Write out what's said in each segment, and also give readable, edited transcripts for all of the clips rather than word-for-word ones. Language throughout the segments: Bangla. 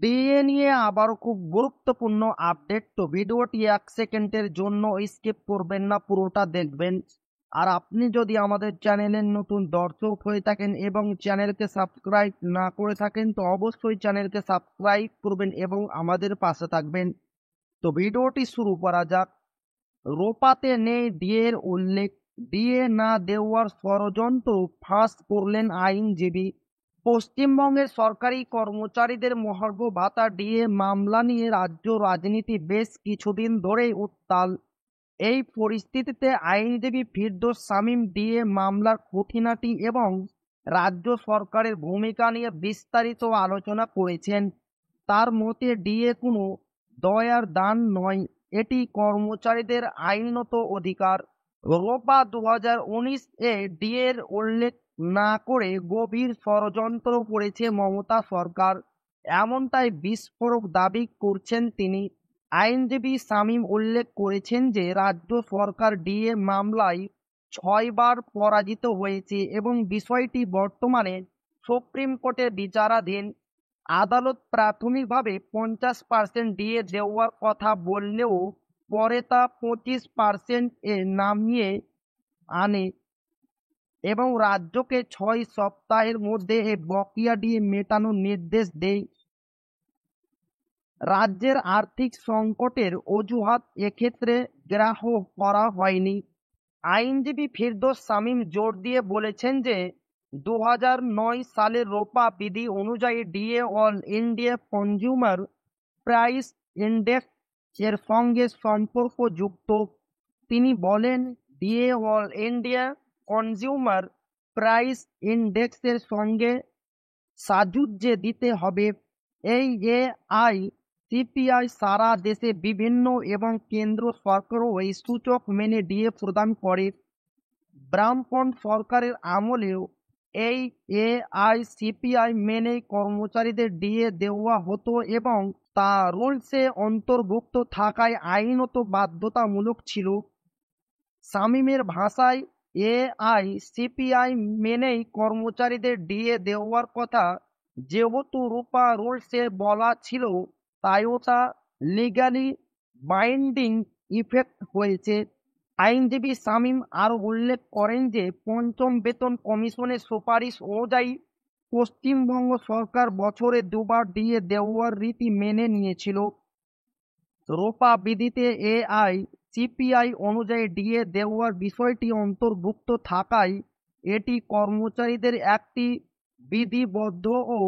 ডিএ নিয়ে আবারও খুব গুরুত্বপূর্ণ আপডেট। তো ভিডিওটি 1 সেকেন্ডের জন্য স্কিপ করবেন না, পুরোটা দেখবেন। আর আপনি যদি আমাদের চ্যানেলের নতুন দর্শক হয়ে থাকেন এবং চ্যানেলকে সাবস্ক্রাইব না করে থাকেন, তো অবশ্যই চ্যানেলকে সাবস্ক্রাইব করবেন এবং আমাদের পাশে থাকবেন। তো ভিডিওটি শুরু করা যাক। রোপাতে নেই ডিএর উল্লেখ, ডিএ না দেওয়ার ষড়যন্ত্র ফাঁস করলেন আইনজীবী। পশ্চিমবঙ্গের সরকারি কর্মচারীদের মহার্ঘ ভাতা ডিএ মামলা নিয়ে রাজ্য রাজনীতি বেশ কিছুদিন ধরেই উত্তাল। এই পরিস্থিতিতে আইনজীবী ফিরদৌস শামীম ডিএ মামলার খুঁটিনাটি এবং রাজ্য সরকারের ভূমিকা নিয়ে বিস্তারিত আলোচনা করেছেন। তার মতে ডিএ কোনো দয়ার দান নয়, এটি কর্মচারীদের আইনত অধিকার। রোপা 2019 এ ডিএর উল্লেখ না করে গভীর ষড়যন্ত্র করেছে মমতা সরকার, এমনটাই বিস্ফোরক দাবি করছেন তিনি। আইনজীবী শামীম উল্লেখ করেছেন যে রাজ্য সরকার ডিএ মামলায় 6 বার পরাজিত হয়েছে এবং বিষয়টি বর্তমানে সুপ্রিম কোর্টে বিচারাধীন। আদালত প্রাথমিকভাবে 50% ডিএ দেওয়ার কথা বললেও পরে তা 25% এ নামিয়ে আনে এবং রাজ্যকে 6 সপ্তাহের মধ্যে এই বকেয়া ডিএ মেটানোর নির্দেশ দেয়। রাজ্যের আর্থিক সংকটের অজুহাত এক্ষেত্রে গ্রাহ্য করা হয়নি। আইনজীবী ফিরদৌস শামীম জোর দিয়ে বলেছেন যে 2009 সালের রোপা বিধি অনুযায়ী DA all India consumer price index এর সঙ্গে সম্পর্কযুক্ত। তিনি বলেন, DA all India consumer price ইন্ডেক্সের সঙ্গে সাজুজ্যে দিতে হবে। এই এআই সিপিআই সারা দেশে বিভিন্ন এবং কেন্দ্র সরকারও এই সূচক মেনে ডিএ প্রদান করে। বামফ্রন্ট সরকারের আমলেও এই এআইসিপিআই মেনেই কর্মচারীদের ডিএ দেওয়া হতো এবং তা রুলসে অন্তর্ভুক্ত থাকায় আইনত বাধ্যতামূলক ছিল। শামীমের ভাষায়, এআইসিপিআই মেনেই কর্মচারীদের ডিএ দেওয়ার কথা যেহেতু রূপা রুলসে বলা ছিল, তাই ওটা লিগালি বাইন্ডিং ইফেক্ট হয়েছে। আইনজীবী শামীম আরও উল্লেখ করেন যে পঞ্চম বেতন কমিশনের সুপারিশ অনুযায়ী পশ্চিমবঙ্গ সরকার বছরে 2বার ডিএ দেওয়ার রীতি মেনে নিয়েছিল। রোপা বিধিতে এআইসিপিআই অনুযায়ী ডিএ দেওয়ার বিষয়টি অন্তর্ভুক্ত থাকায় এটি কর্মচারীদের একটি বিধিবদ্ধ ও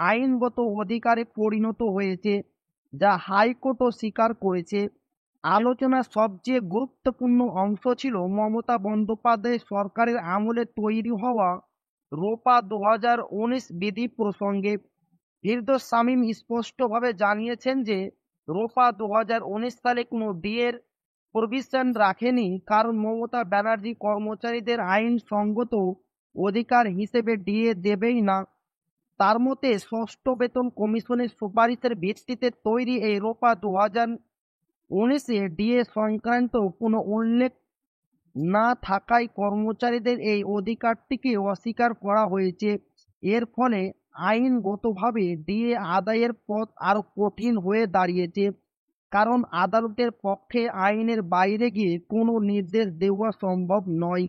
আইনগত অধিকারে পরিণত হয়েছে, যা হাইকোর্টও স্বীকার করেছে। আলোচনার সবচেয়ে গুরুত্বপূর্ণ অংশ ছিল মমতা বন্দ্যোপাধ্যায় সরকারের আমলে তৈরি হওয়া রোপা 2019 বিধি প্রসঙ্গে। ফিরদৌস শামীম স্পষ্টভাবে জানিয়েছেন যে রোপা 2019 সালে কোনো ডিএর প্রভিশন রাখেনি, কারণ মমতা ব্যানার্জি কর্মচারীদের আইনসঙ্গত অধিকার হিসেবে ডিএ দেবেই না। তার মতে ষষ্ঠ বেতন কমিশনের সুপারিশের ভিত্তিতে তৈরি এই রোপা 2019-এ ডিএ সংক্রান্ত কোনো উল্লেখ না থাকায় কর্মচারীদের এই অধিকারটিকে অস্বীকার করা হয়েছে। এর ফলে আইনগতভাবে ডিএ আদায়ের পথ আরও কঠিন হয়ে দাঁড়িয়েছে, কারণ আদালতের পক্ষে আইনের বাইরে গিয়ে কোনো নির্দেশ দেওয়া সম্ভব নয়।